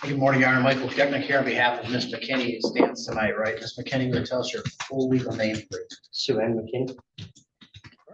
Good morning, Your Honor. Michael Kecknick here on behalf of Ms. McKinney. Stands to my right. Ms. McKinney, will you tell us your full legal name, please? Suan Mckinney. All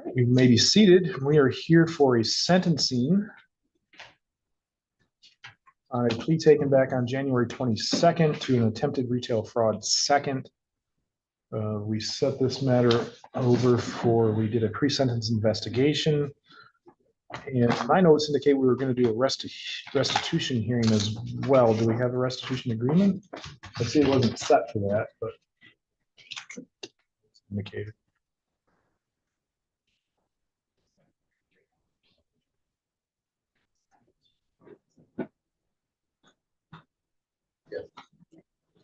right, you may be seated. We are here for a sentencing on a plea taken back on January 22nd to an attempted retail fraud second. We set this matter over we did a pre-sentence investigation. And my notes indicate we were going to do a restitution hearing as well. Do we have a restitution agreement? I see it wasn't set for that, but it's indicated.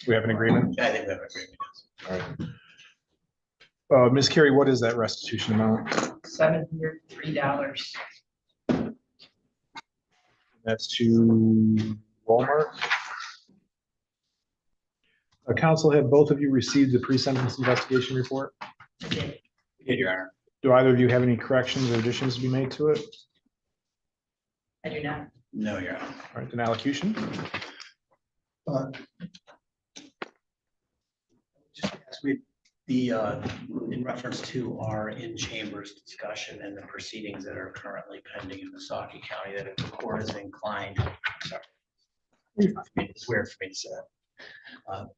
We have an agreement? I think we have an agreement. All right. Ms. Carey, what is that restitution amount? $703. That's to Walmart. Counsel, have both of you received the pre-sentence investigation report? Okay. Yeah, Your Honor. Do either of you have any corrections or additions to be made to it? I do not. No, Your Honor. All right, then allocution. Just ask me in reference to our in-chambers discussion and the proceedings that are currently pending in the Stalking County, that if the court is inclined, sorry, it's weird for me to say that.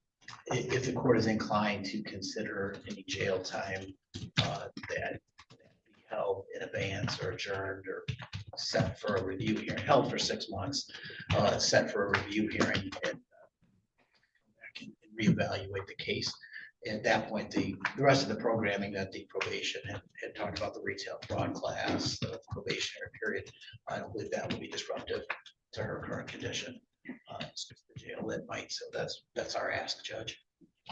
If the court is inclined to consider any jail time that be held in abeyance or adjourned or set for a review hearing, held for 6 months, set for a review hearing and reevaluate the case. At that point, the rest of the programming that the probation had talked about, the retail fraud class, the probationary period, I don't believe that would be disruptive to her current condition. It's just the jail that might, so that's our ask, Judge.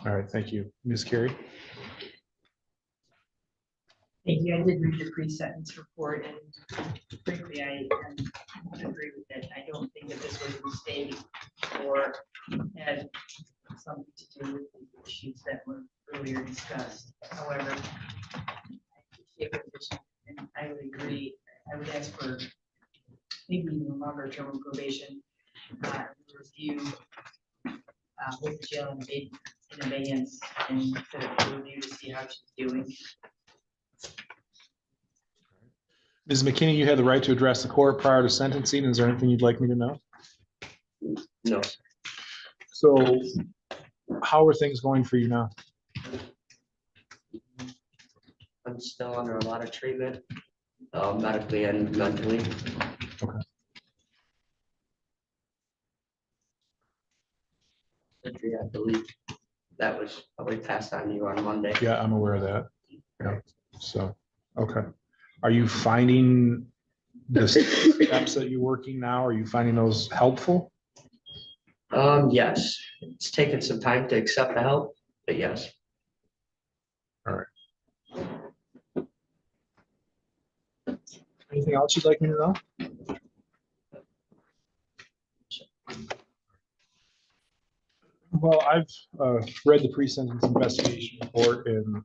All right, thank you. Ms. Carey? Thank you. I did read the pre-sentence report, and frankly, I agree with it. I don't think that this was a mistake or had something to do with the issues that were earlier discussed. However, I appreciate the position, and I would agree. I would ask for maybe even a longer term of probation review with the jail in abeyance and to review to see how she's doing. Ms. McKinney, you had the right to address the court prior to sentencing. Is there anything you'd like me to know? No. So how are things going for you now? I'm still under a lot of treatment, medically and mentally. Okay. I believe that was probably passed on to you on Monday. Yeah, I'm aware of that. Yeah. So, okay. Are you finding the steps that you're working now? Are you finding those helpful? Yes, it's taken some time to accept the help, but yes. All right. Anything else you'd like me to know? Well, I've read the pre-sentence investigation report, and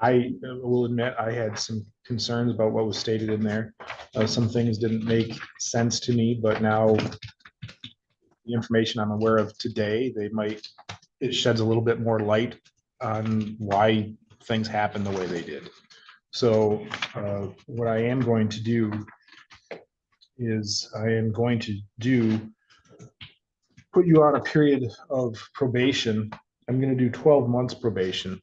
I will admit I had some concerns about what was stated in there. Some things didn't make sense to me, but now the information I'm aware of today, it sheds a little bit more light on why things happened the way they did. So what I am going to do is put you on a period of probation. I'm going to do 12 months probation.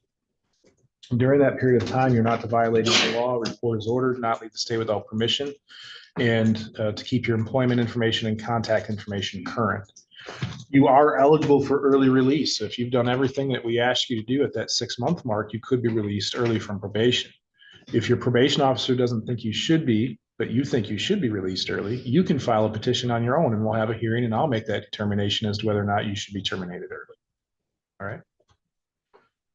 During that period of time, you're not to violate any law, report is ordered, not leave the state without permission, and to keep your employment information and contact information current. You are eligible for early release. So if you've done everything that we asked you to do at that 6-month mark, you could be released early from probation. If your probation officer doesn't think you should be, but you think you should be released early, you can file a petition on your own and we'll have a hearing and I'll make that determination as to whether or not you should be terminated early. All right.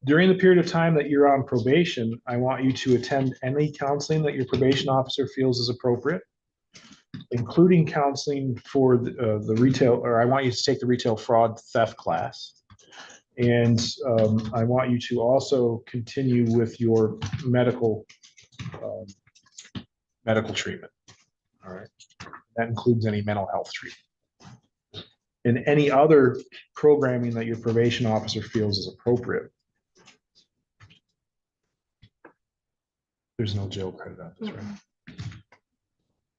During the period of time that you're on probation, I want you to attend any counseling that your probation officer feels is appropriate, including counseling for the retail, or I want you to take the retail fraud theft class. And I want you to also continue with your medical treatment. All right. That includes any mental health treatment. And any other programming that your probation officer feels is appropriate. There's no jail credit on this, right?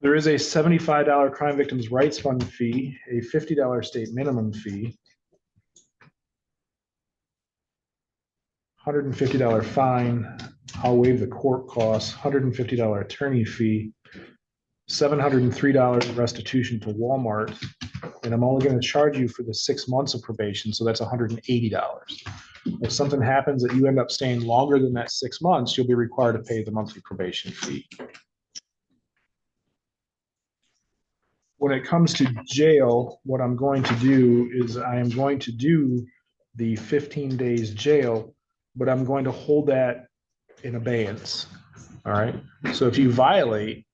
There is a $75 Crime Victims' Rights Fund fee, a $50 state minimum fee, $150 fine. I'll waive the court costs, $150 attorney fee, $703 restitution to Walmart, and I'm only going to charge you for the 6 months of probation, so that's $180. If something happens that you end up staying longer than that 6 months, you'll be required to pay the monthly probation fee. When it comes to jail, what I'm going to do is I am going to do the 15 days jail, but I'm going to hold that in abeyance. All right. So if you violate,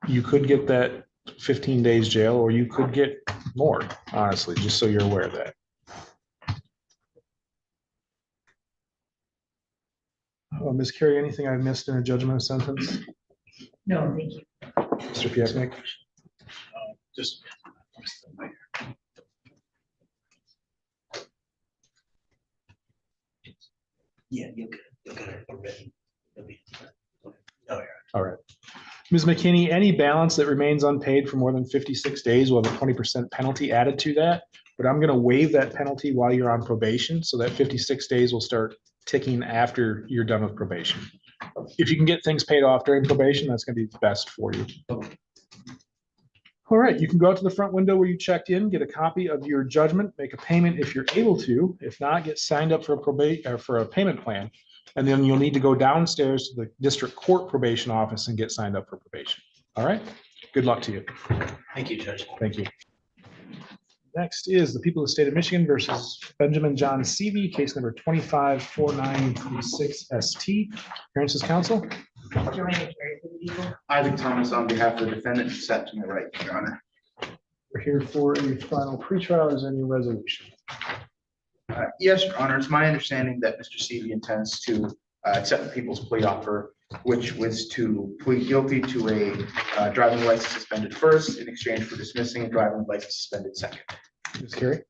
you could get that 15 days jail, or you could get more, honestly, just so you're aware of that. Ms. Carey, anything I missed in a judgment of sentence? No, thank you. Mr. Piesnik? Just. Yeah, you'll get it written. It'll be- Oh, yeah. All right. Ms. McKinney, any balance that remains unpaid for more than 56 days will have a 20% penalty added to that, but I'm going to waive that penalty while you're on probation, so that 56 days will start ticking after you're done with probation. If you can get things paid off during probation, that's going to be the best for you. All right, you can go out to the front window where you checked in, get a copy of your judgment, make a payment if you're able to. If not, get signed up for a payment plan. And then you'll need to go downstairs to the district court probation office and get signed up for probation. All right, good luck to you. Thank you, Judge. Thank you. Next is the people of the state of Michigan versus Benjamin John Seavey, case number 254936 ST. Appearances, counsel. Joanna Carey for the people. Isaac Thomas on behalf of the defendant, set to my right, Your Honor. We're here for a final pretrial. Is there any resolution? Yes, Your Honor, it's my understanding that Mr. Seavey intends to accept the people's plea offer, which was to plead guilty to a driving license suspended first in exchange for dismissing a driving license suspended second. Ms. Carey?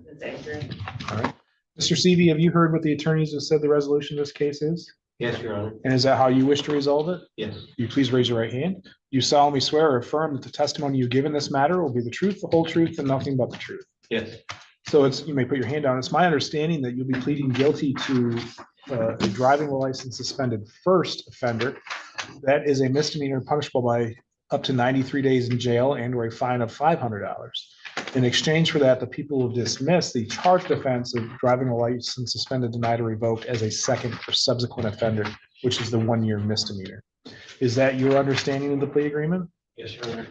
That's accurate. All right. Mr. Seavey, have you heard what the attorneys have said the resolution of this case is? Yes, Your Honor. And is that how you wish to resolve it? Yes. You please raise your right hand. You solemnly swear or affirm that the testimony you give in this matter will be the truth, the whole truth, and nothing but the truth. Yes. So you may put your hand down. It's my understanding that you'll be pleading guilty to a driving license suspended first offender. That is a misdemeanor punishable by up to 93 days in jail and or a fine of $500. In exchange for that, the people will dismiss the charged offense of driving a license suspended, denied, or revoked as a second or subsequent offender, which is the 1-year misdemeanor. Is that your understanding of the plea agreement? Yes, Your Honor.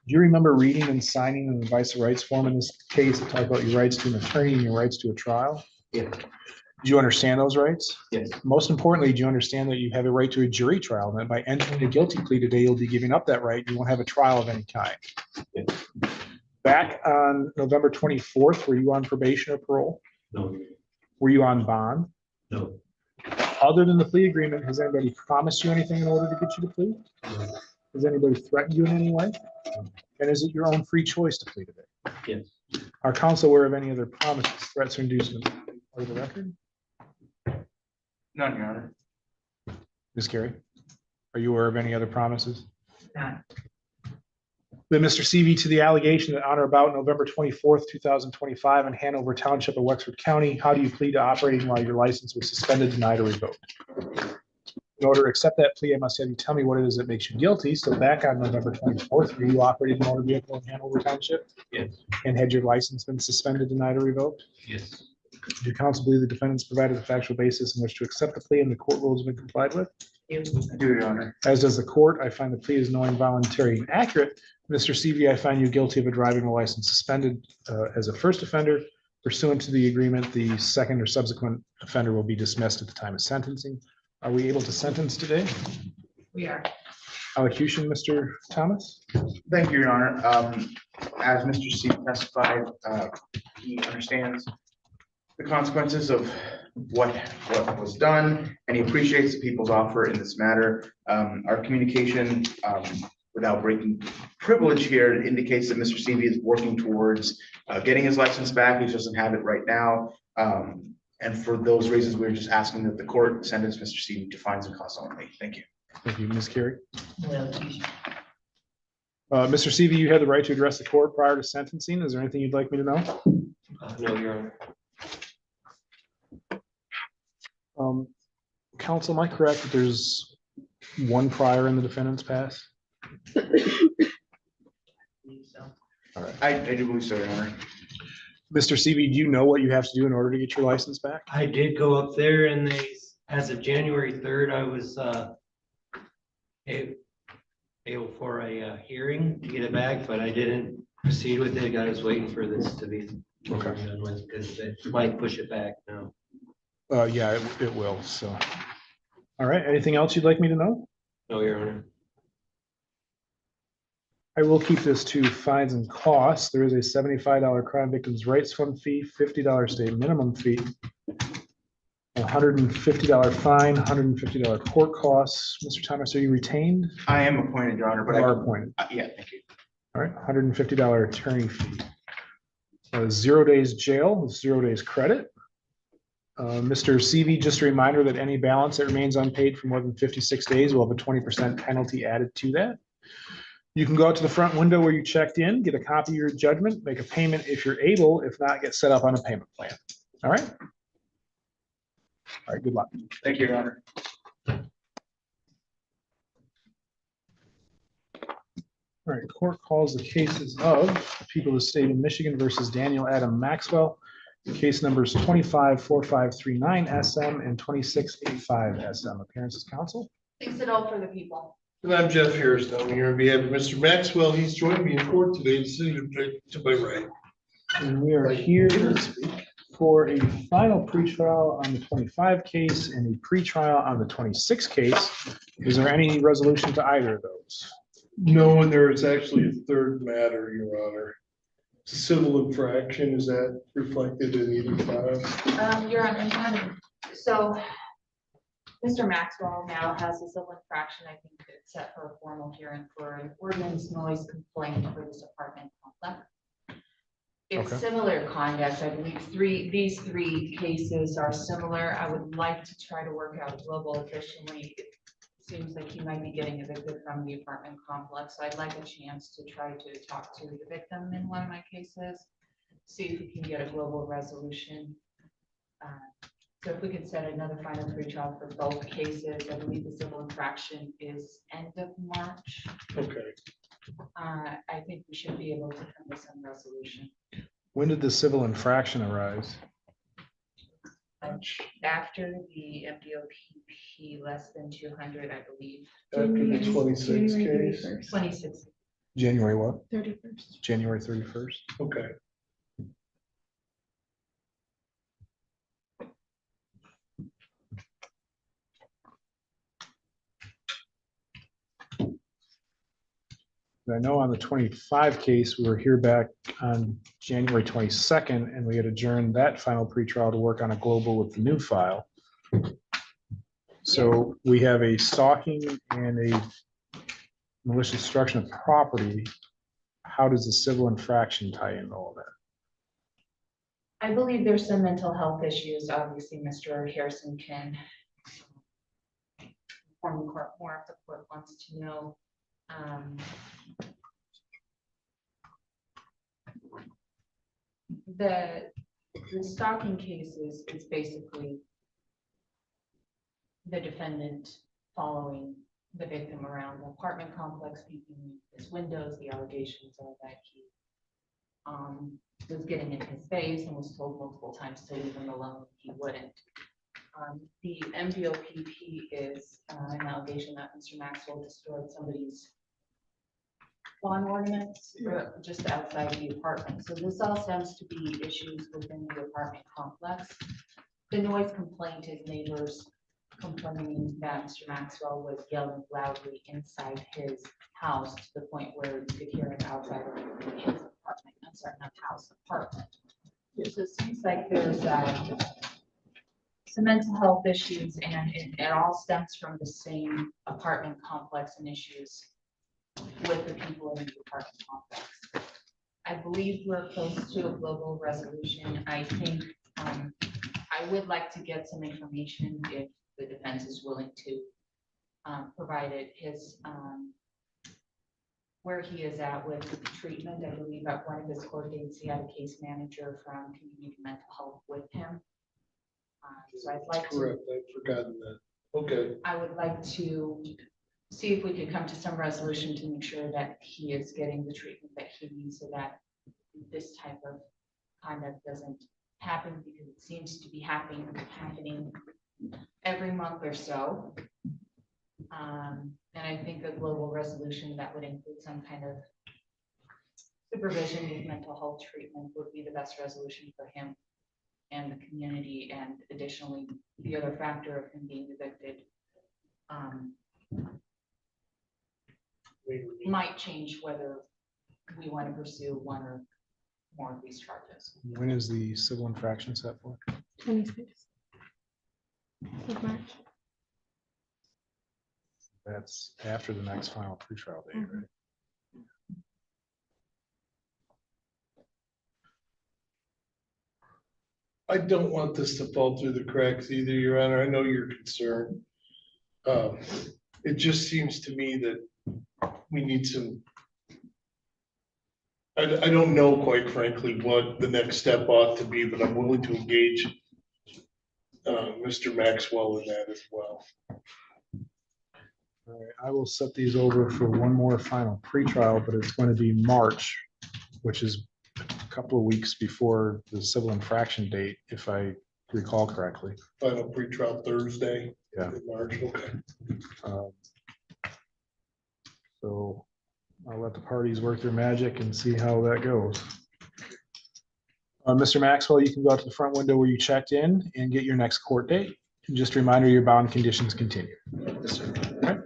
Do you remember reading and signing an advice of rights form in this case that talk about your rights to an attorney and your rights to a trial? Yes. Do you understand those rights? Yes. Most importantly, do you understand that you have a right to a jury trial, and that by entering a guilty plea today, you'll be giving up that right. You won't have a trial of any kind. Yes. Back on November 24th, were you on probation or parole? No. Were you on bond? No. Other than the plea agreement, has anybody promised you anything in order to get you to plea? No. Has anybody threatened you in any way? And is it your own free choice to plead today? Yes. Are counsel aware of any other promises, threats, or inducements? For the record? None, Your Honor. Ms. Carey, are you aware of any other promises? Not. Then Mr. Seavey, to the allegation that on or about November 24th, 2025 in Hanover Township of Wexford County, how do you plead to operating while your license was suspended, denied, or revoked? In order to accept that plea, I must have you tell me what it is that makes you guilty. So back on November 24th, were you operating a motor vehicle in Hanover Township? Yes. And had your license been suspended, denied, or revoked? Yes. Do counsel believe the defendants provided a factual basis in which to accept the plea and the court rules have been complied with? I do, Your Honor. As does the court, I find the plea is knowing, voluntary, and accurate. Mr. Seavey, I find you guilty of a driving license suspended as a first offender. Pursuant to the agreement, the second or subsequent offender will be dismissed at the time of sentencing. Are we able to sentence today? We are. Allocution, Mr. Thomas? Thank you, Your Honor. As Mr. Seavey testified, he understands the consequences of what was done, and he appreciates the people's offer in this matter. Our communication without breaking privilege here, it indicates that Mr. Seavey is working towards getting his license back. He doesn't have it right now. And for those reasons, we're just asking that the court sentence Mr. Seavey to fines and costs only. Thank you. Thank you, Ms. Carey. Well, Mr. Seavey, you had the right to address the court prior to sentencing. Is there anything you'd like me to know? No, Your Honor. Counsel, am I correct that there's one prior in the defendant's past? I do believe so, Your Honor. Mr. Seavey, do you know what you have to do in order to get your license back? I did go up there and as of January 3rd, I was able for a hearing to get it back, but I didn't proceed with it. I was waiting for this to be Okay. done with because it might push it back now. Yeah, it will, so. All right, anything else you'd like me to know? No, Your Honor. I will keep this to fines and costs. There is a $75 Crime Victims' Rights Fund fee, $50 state minimum fee, $150 fine, $150 court costs. Mr. Thomas, are you retained? I am appointed, Your Honor, but You are appointed. yeah, thank you. All right, $150 attorney fee. 0 days jail, 0 days credit. Mr. Seavey, just a reminder that any balance that remains unpaid for more than 56 days will have a 20% penalty added to that. You can go out to the front window where you checked in, get a copy of your judgment, make a payment if you're able. If not, get set up on a payment plan. All right? All right, good luck. Thank you, Your Honor. All right, court calls the cases of people of the state of Michigan versus Daniel Adam Maxwell. Case numbers 254539 SM and 2685 SM. Appearances, counsel. Thanks it all for the people. And I'm Jeff Harris down here on behalf of Mr. Maxwell. He's joined me in court today, sitting to my right. And we are here for a final pretrial on the 25 case and a pretrial on the 26 case. Is there any resolution to either of those? No, and there is actually a third matter, Your Honor. Civil infraction, is that reflected in either file? Your Honor, so Mr. Maxwell now has a civil infraction. I think it's set for a formal hearing for an ordinance noise complaint for this apartment complex. It's Okay. similar conduct. I believe these three cases are similar. I would like to try to work out global efficiently. It seems like he might be getting evicted from the apartment complex. So I'd like a chance to try to talk to the victim in one of my cases, see if we can get a global resolution. So if we could set another final pretrial for both cases, I believe the civil infraction is end of March. Okay. I think we should be able to come to some resolution. When did the civil infraction arise? After the MDOPP less than 200, I believe, After the 26 case? 26. January what? 31st. January 31st. Okay. I know on the 25 case, we were here back on January 22nd, and we had adjourned that final pretrial to work on a global with the new file. So we have a stalking and a malicious destruction of property. How does the civil infraction tie into all that? I believe there's some mental health issues. Obviously, Mr. Harrison can inform the court more if the court wants to know. The stalking cases is basically the defendant following the victim around the apartment complex, peeping his windows. The allegations are that he was getting in his face and was told multiple times to leave him alone. He wouldn't. The MDOPP is an allegation that Mr. Maxwell destroyed somebody's lawn ornaments just outside the apartment. So this all stems to be issues within the apartment complex. The noise complaint is neighbors complaining that Mr. Maxwell was yelling loudly inside his house to the point where you could hear it outside of his apartment. I'm sorry, not house, apartment. So it seems like there's some mental health issues, and it all stems from the same apartment complex and issues with the people in the apartment complex. I believe we're close to a global resolution. I think I would like to get some information if the defense is willing to provide it, where he is at with the treatment. I believe at one of his court dates, he had a case manager from community mental health with him. So I'd like to, Correct, I'd forgotten that. Okay, I would like to see if we could come to some resolution to make sure that he is getting the treatment that he needs so that this type of conduct doesn't happen, because it seems to be happening every month or so. And I think a global resolution that would include some kind of supervision with mental health treatment would be the best resolution for him and the community. And additionally, the other factor of him being evicted might change whether we want to pursue one or more of these charges. When is the civil infraction set for? 26th of March. That's after the next final pretrial date, right? I don't want this to fall through the cracks either, Your Honor. I know you're concerned. It just seems to me that we need some. I don't know, quite frankly, what the next step ought to be, but I'm willing to engage Mr. Maxwell in that as well. All right, I will set these over for one more final pretrial, but it's going to be March, which is a couple of weeks before the civil infraction date, if I recall correctly. Final pretrial Thursday. Yeah. In March, okay. So I'll let the parties work their magic and see how that goes. Mr. Maxwell, you can go out to the front window where you checked in and get your next court date. And just a reminder, your bond conditions continue. Yes, sir. All right.